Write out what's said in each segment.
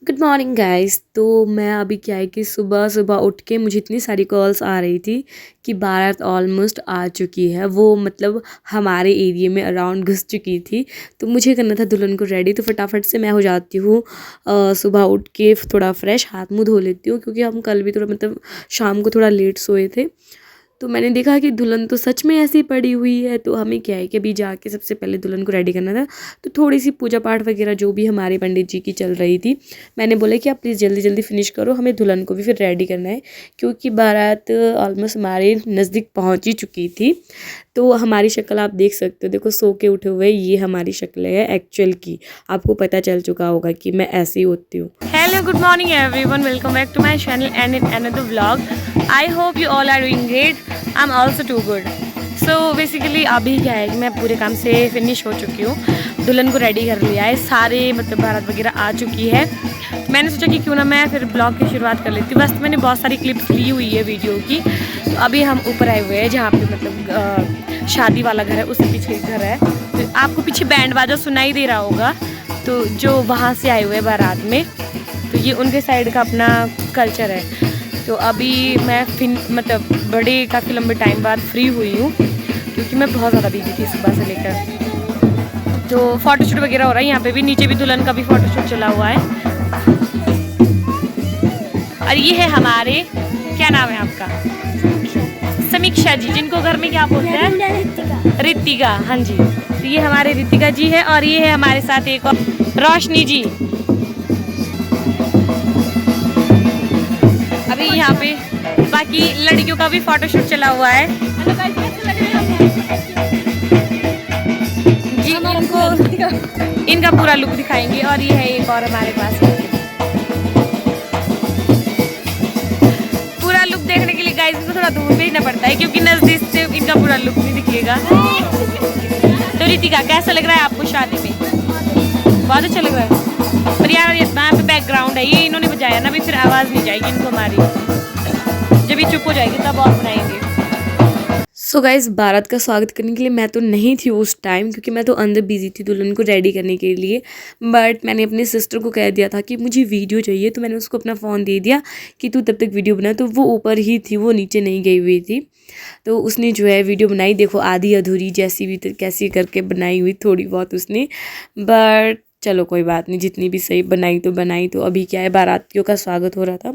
Good morning guys. तो मैं अभी क्या है कि सुबह सुबह उठ के मुझे इतनी सारी कॉल्स आ रही थी कि बारात ऑलमोस्ट आ चुकी है। वो मतलब हमारे एरिया में अराउंड घुस चुकी थी। तो मुझे करना था दुल्हन को रेडी। तो फटाफट से मैं हो जाती हूँ सुबह उठ के थोड़ा फ्रेश, हाथ मुँह धो लेती हूँ क्योंकि हम कल भी थोड़ा मतलब शाम को थोड़ा लेट सोए थे। तो मैंने देखा कि दुल्हन तो सच में ऐसी पड़ी हुई है। तो हमें क्या है कि अभी जाके सबसे पहले दुल्हन को रेडी करना था। तो थोड़ी सी पूजा पाठ वगैरह जो भी हमारे पंडित जी की चल रही थी, मैंने बोला कि आप प्लीज़ जल्दी जल्दी फिनिश करो, हमें दुल्हन को भी फिर रेडी करना है क्योंकि बारात ऑलमोस्ट हमारे नज़दीक पहुंच ही चुकी थी। तो हमारी शक्ल आप देख सकते हो, देखो सो के उठे हुए ये हमारी शक्ल है एक्चुअल की। आपको पता चल चुका होगा कि मैं ऐसी होती हूँ। Hello, good morning everyone. Welcome back to my channel and in another vlog. I hope you all are doing great. I'm also too good. So basically अभी क्या है कि मैं पूरे काम से फिनिश हो चुकी हूँ। दुल्हन को रेडी कर लिया है, सारे मतलब बारात वगैरह आ चुकी है। मैंने सोचा कि क्यों ना मैं फिर ब्लॉग की शुरुआत कर लेती हूँ। वैसे मैंने बहुत सारी क्लिप्स ली हुई है वीडियो की। तो अभी हम ऊपर आए हुए हैं जहाँ पे मतलब शादी वाला घर है, उससे पीछे घर है। तो आपको पीछे बैंड बाजा सुनाई दे रहा होगा। तो जो वहाँ से आए हुए हैं बारात में, तो ये उनके साइड का अपना कल्चर है। तो अभी मैं मतलब बड़े काफ़ी लंबे टाइम बाद फ्री हुई हूँ क्योंकि मैं बहुत ज़्यादा बिजी थी सुबह से लेकर। तो फ़ोटोशूट वगैरह हो रहा है यहाँ पे भी, नीचे भी दुल्हन का भी फ़ोटोशूट चला हुआ है। और ये है हमारे, क्या नाम है आपका? समीक्षा जी, जिनको घर में क्या बोलते हैं? रितिका। हाँ जी, तो ये हमारे रितिका जी है। और ये है हमारे साथ एक और रोशनी जी। अभी यहाँ पे बाकी लड़कियों का भी फोटोशूट चला हुआ है जी। इनका पूरा लुक दिखाएंगे। और ये है एक और हमारे पास। पूरा लुक देखने के लिए गाइस को थोड़ा दूर भेजना पड़ता है क्योंकि नजदीक से इनका पूरा लुक नहीं दिखेगा। तो रितिका, कैसा लग रहा है आपको शादी में? बहुत अच्छा लग रहा है। पर यार यहाँ पे बैकग्राउंड है, ये इन्होंने बजाया ना, भी फिर आवाज़ नहीं जाएगी इनको हमारी। जब ये चुप हो जाएगी तब और बनाएंगे। सो गाइस, बारात का स्वागत करने के लिए मैं तो नहीं थी उस टाइम क्योंकि मैं तो अंदर बिजी थी दुल्हन को रेडी करने के लिए। बट मैंने अपने सिस्टर को कह दिया था कि मुझे वीडियो चाहिए, तो मैंने उसको अपना फ़ोन दे दिया कि तू तब तक वीडियो बना। तो वो ऊपर ही थी, वो नीचे नहीं गई हुई थी। तो उसने जो है वीडियो बनाई, देखो आधी अधूरी जैसी भी कैसी करके बनाई हुई थोड़ी बहुत उसने। बट चलो कोई बात नहीं, जितनी भी सही बनाई तो बनाई। तो अभी क्या है, बारातियों का स्वागत हो रहा था।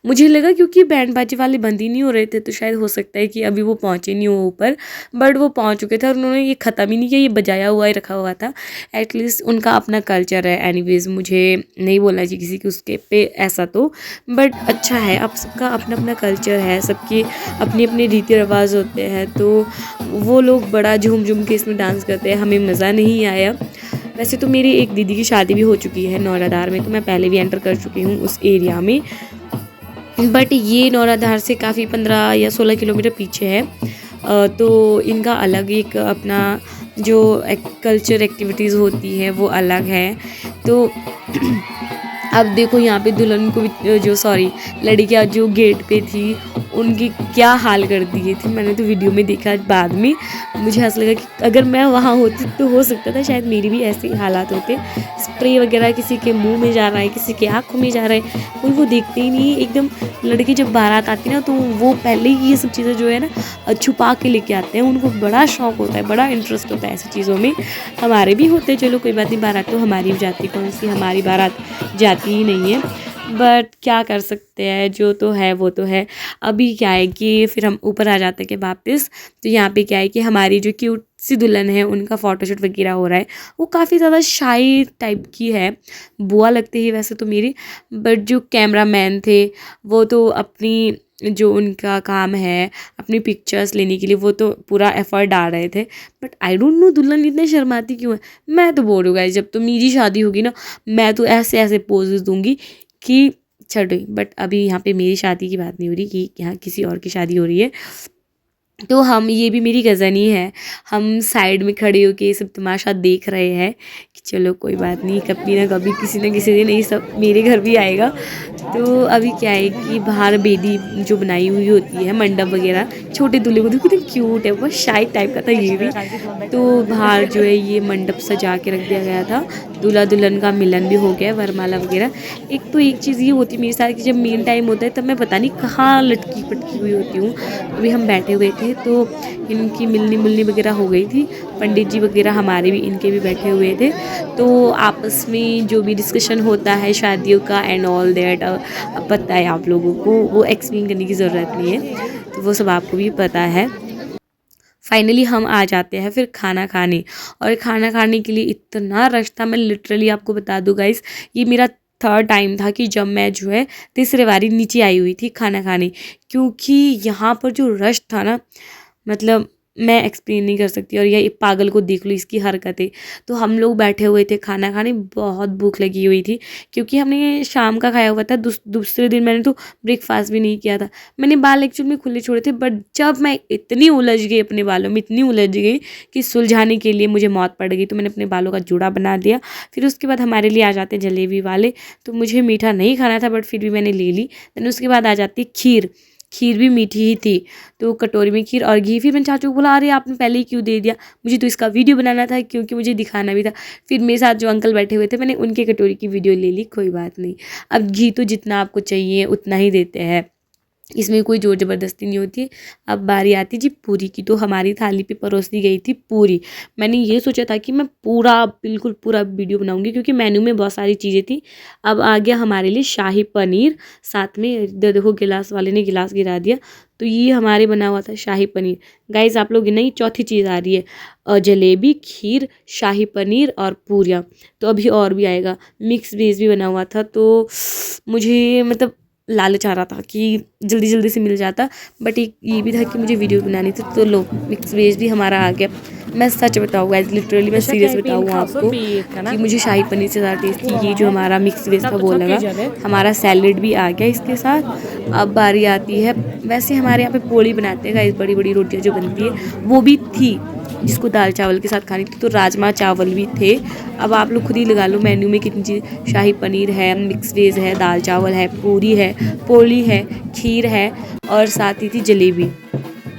मुझे लगा क्योंकि बैंड बाजे वाले बंद ही नहीं हो रहे थे तो शायद हो सकता है कि अभी वो पहुँचे नहीं हो ऊपर। बट वो पहुँच चुके थे और उन्होंने ये ख़त्म ही नहीं किया, ये बजाया हुआ ही रखा हुआ था। एटलीस्ट उनका अपना कल्चर है। एनीवेज मुझे नहीं बोलना चाहिए किसी के उसके पे ऐसा, तो बट अच्छा है, अब सबका अपना अपना कल्चर है, सबके अपने अपने रीति रिवाज होते हैं। तो वो लोग बड़ा झूम झूम के इसमें डांस करते हैं, हमें मज़ा नहीं आया। वैसे तो मेरी एक दीदी की शादी भी हो चुकी है नौराधार में, तो मैं पहले भी एंटर कर चुकी हूँ उस एरिया में। बट ये नौराधार से काफ़ी 15 या 16 किलोमीटर पीछे है। तो इनका अलग एक अपना जो कल्चर एक्टिविटीज़ होती है वो अलग है। तो अब देखो यहाँ पे दुल्हन को जो लड़कियाँ जो गेट पे थी उनकी क्या हाल कर दिए थे। मैंने तो वीडियो में देखा बाद में, मुझे ऐसा लगा कि अगर मैं वहाँ होती तो हो सकता था शायद मेरी भी ऐसे ही हालात होते। स्प्रे वगैरह किसी के मुंह में जा रहा है, किसी के आँखों में जा रहा है, कोई वो देखते ही नहीं एकदम। लड़की जब बारात आती है ना तो वो पहले ही ये सब चीज़ें जो है ना छुपा के लेके आते हैं। उनको बड़ा शौक होता है, बड़ा इंटरेस्ट होता है ऐसी चीज़ों में। हमारे भी होते हैं, चलो कोई बात नहीं, बारात तो हमारी भी जाती, कौन सी हमारी बारात जाती ही नहीं है। बट क्या कर सकते हैं, जो तो है वो तो है। अभी क्या है कि फिर हम ऊपर आ जाते हैं कि वापस। तो यहाँ पे क्या है कि हमारी जो क्यूट सी दुल्हन है उनका फ़ोटोशूट वगैरह हो रहा है। वो काफ़ी ज़्यादा शाई टाइप की है, बुआ लगती है वैसे तो मेरी। बट जो कैमरा मैन थे वो तो अपनी जो उनका काम है अपनी पिक्चर्स लेने के लिए वो तो पूरा एफर्ट डाल रहे थे। बट आई डोंट नो दुल्हन इतनी शर्माती क्यों है। मैं तो बोल रही हूँ गाइस, जब तो मेरी शादी होगी ना मैं तो ऐसे ऐसे पोजेस दूंगी कि छोड़ो। बट अभी यहाँ पे मेरी शादी की बात नहीं हो रही कि यहाँ किसी और की शादी हो रही है। तो हम, ये भी मेरी कज़न ही है, हम साइड में खड़े होके सब तमाशा देख रहे हैं कि चलो कोई बात नहीं, कभी ना कभी किसी न किसी दिन ये सब मेरे घर भी आएगा। तो अभी क्या है कि बाहर बेदी जो बनाई हुई होती है मंडप वगैरह, छोटे दूल्हे को देखो कितना क्यूट है, बहुत शाई टाइप का था ये भी। तो बाहर जो है ये मंडप सजा के रख दिया गया था, दूल्हा दुल्हन का मिलन भी हो गया, वरमाला वगैरह। एक तो एक चीज़ ये होती है मेरे साथ कि जब मेन टाइम होता है तब मैं पता नहीं कहाँ लटकी पटकी हुई होती हूँ। अभी हम बैठे हुए थे तो इनकी मिलनी मुलनी वगैरह हो गई थी, पंडित जी वगैरह हमारे भी इनके भी बैठे हुए थे। तो आपस में जो भी डिस्कशन होता है शादियों का एंड ऑल दैट, अब पता है आप लोगों को, वो एक्सप्लेन करने की ज़रूरत नहीं है, तो वो सब आपको भी पता है। फाइनली हम आ जाते हैं फिर खाना खाने, और खाना खाने के लिए इतना रश था, मैं लिटरली आपको बता दूँ गाइस, ये मेरा थर्ड टाइम था कि जब मैं जो है तीसरे बारी नीचे आई हुई थी खाना खाने, क्योंकि यहाँ पर जो रश था ना, मतलब मैं एक्सप्लेन नहीं कर सकती। और ये पागल को देख लो, इसकी हरकतें। तो हम लोग बैठे हुए थे खाना खाने, बहुत भूख लगी हुई थी क्योंकि हमने शाम का खाया हुआ था। दूसरे दिन मैंने तो ब्रेकफास्ट भी नहीं किया था। मैंने बाल एक्चुअली में खुले छोड़े थे, बट जब मैं इतनी उलझ गई अपने बालों में, इतनी उलझ गई कि सुलझाने के लिए मुझे मौत पड़ गई, तो मैंने अपने बालों का जूड़ा बना दिया। फिर उसके बाद हमारे लिए आ जाते जलेबी वाले, तो मुझे मीठा नहीं खाना था बट फिर भी मैंने ले ली। देन उसके बाद आ जाती खीर, खीर भी मीठी ही थी, तो कटोरी में खीर और घी। फिर मैंने चाचू को बोला, अरे आपने पहले ही क्यों दे दिया, मुझे तो इसका वीडियो बनाना था क्योंकि मुझे दिखाना भी था। फिर मेरे साथ जो अंकल बैठे हुए थे, मैंने उनके कटोरी की वीडियो ले ली, कोई बात नहीं। अब घी तो जितना आपको चाहिए उतना ही देते हैं, इसमें कोई ज़ोर ज़बरदस्ती नहीं होती है। अब बारी आती जी पूरी की, तो हमारी थाली पे परोस दी गई थी पूरी। मैंने ये सोचा था कि मैं पूरा बिल्कुल पूरा वीडियो बनाऊंगी क्योंकि मेन्यू में बहुत सारी चीज़ें थी। अब आ गया हमारे लिए शाही पनीर, साथ में इधर देखो गिलास वाले ने गिलास गिरा दिया, तो ये हमारे बना हुआ था शाही पनीर। गाइस आप लोग नहीं, चौथी चीज़ आ रही है, जलेबी, खीर, शाही पनीर और पूरियाँ। तो अभी और भी आएगा, मिक्स वेज भी बना हुआ था। तो मुझे मतलब लालच आ रहा था कि जल्दी जल्दी से मिल जाता, बट एक ये भी था कि मुझे वीडियो बनानी थी। तो लो मिक्स वेज भी हमारा आ गया। मैं सच बताऊँ गाइस, लिटरली मैं सीरियस बताऊँ आपको कि मुझे शाही पनीर से ज़्यादा टेस्टी ये जो हमारा मिक्स वेज था वो लगा। हमारा सैलेड भी आ गया इसके साथ। अब बारी आती है, वैसे हमारे यहाँ पे पोली बनाते हैं गाइस, बड़ी बड़ी रोटियाँ जो बनती है वो भी थी, जिसको दाल चावल के साथ खानी थी, तो राजमा चावल भी थे। अब आप लोग खुद ही लगा लो मेन्यू में कितनी चीज़, शाही पनीर है, मिक्स वेज है, दाल चावल है, पूरी है, पोली है, खीर है और साथ ही थी जलेबी।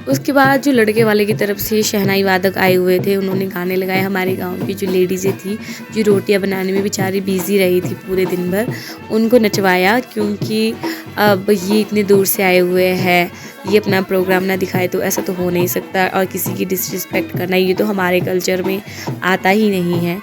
उसके बाद जो लड़के वाले की तरफ से शहनाई वादक आए हुए थे, उन्होंने गाने लगाए। हमारे गांव की जो लेडीज़ें थी, जो रोटियां बनाने में बेचारी बिजी रही थी पूरे दिन भर, उनको नचवाया, क्योंकि अब ये इतने दूर से आए हुए हैं, ये अपना प्रोग्राम ना दिखाए तो ऐसा तो हो नहीं सकता, और किसी की डिसरिस्पेक्ट करना ये तो हमारे कल्चर में आता ही नहीं है।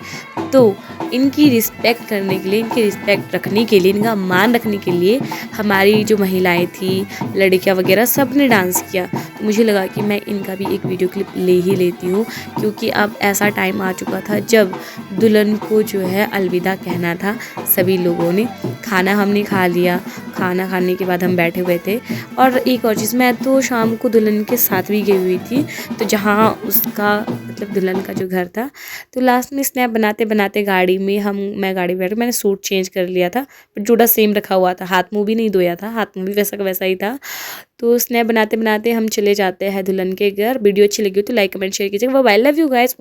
तो इनकी रिस्पेक्ट करने के लिए, इनकी रिस्पेक्ट रखने के लिए, इनका मान रखने के लिए हमारी जो महिलाएं थी, लड़कियां वगैरह, सब ने डांस किया। तो मुझे लगा कि मैं इनका भी एक वीडियो क्लिप ले ही लेती हूँ, क्योंकि अब ऐसा टाइम आ चुका था जब दुल्हन को जो है अलविदा कहना था। सभी लोगों ने खाना हमने खा लिया, खाना खाने के बाद हम बैठे हुए थे। और एक और चीज़, मैं तो शाम को दुल्हन के साथ भी गई हुई थी, तो जहाँ उसका मतलब दुल्हन का जो घर था, तो लास्ट में स्नैप बनाते बनाते गाड़ी में मैं गाड़ी में बैठ, मैंने सूट चेंज कर लिया था बट जोड़ा सेम रखा हुआ था, हाथ मुँह भी नहीं धोया था, हाथ मुँह भी वैसा का वैसा ही था। तो स्नैप बनाते बनाते हम चले जाते हैं दुल्हन के घर। वीडियो अच्छी लगी हो तो लाइक कमेंट शेयर कीजिएगा। Bye, love you guys.